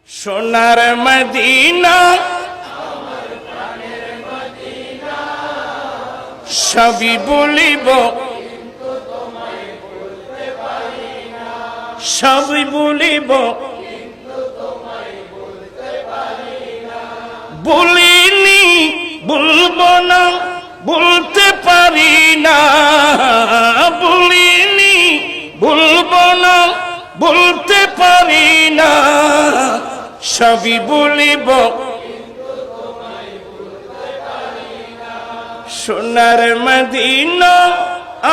সোনার মদিনা সবই বলিব, সবই বলিব, বলিনি বলবো না, বলতে পারি না, বলিনি বলবো না, বলতে পারি না, সবই বলিব, সোনার মদিনা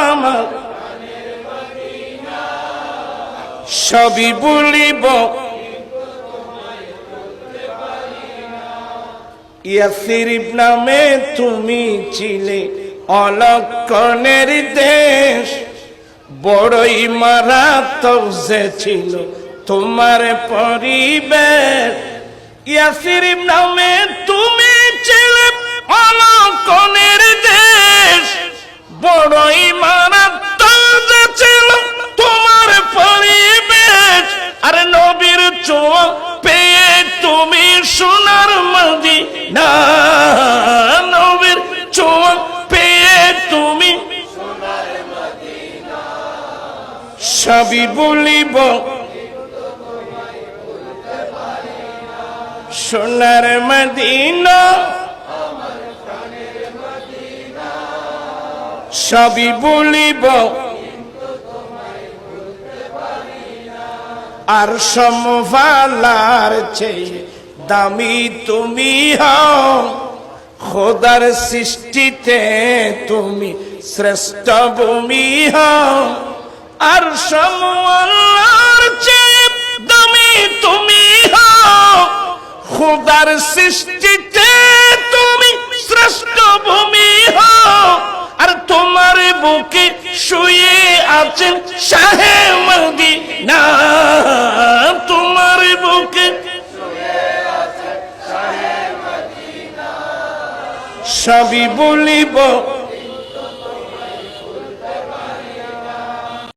আমার সবই বলিব, ইয়াসরিব নামে তুমি ছিলে অলক্ষণের দেশ, বড়ই মারাত্মক যে ছিল তোমার পরিবেশ। ইয়াসরিব নামে তুমি ছিলে অলক্ষণের দেশ, বড়ই মারাত্মক যে ছিল তোমার পরিবেশ। আরে নবীর ছোঁয়া পেয়ে তুমি সোনার মদিনা, নবীর ছোঁয়া পেয়ে তুমি সোনার মদিনা, সবই বলিব, সোনার মদিনা সবই বলিব, আর সমভালার চেয়ে দামি তুমি হও, খোদার সৃষ্টিতে তুমি শ্রেষ্ঠ ভূমি হও। আর সমভালার চেয়ে দামি তুমি হও, খোদার সৃষ্টিতে তুমি শ্রেষ্ঠ ভূমি হও। আর তোমার বুকে শুয়ে আছেন শাহে মদিনা, তোমার বুকে শুয়ে আছেন শাহে মদিনা, সবই বলিব,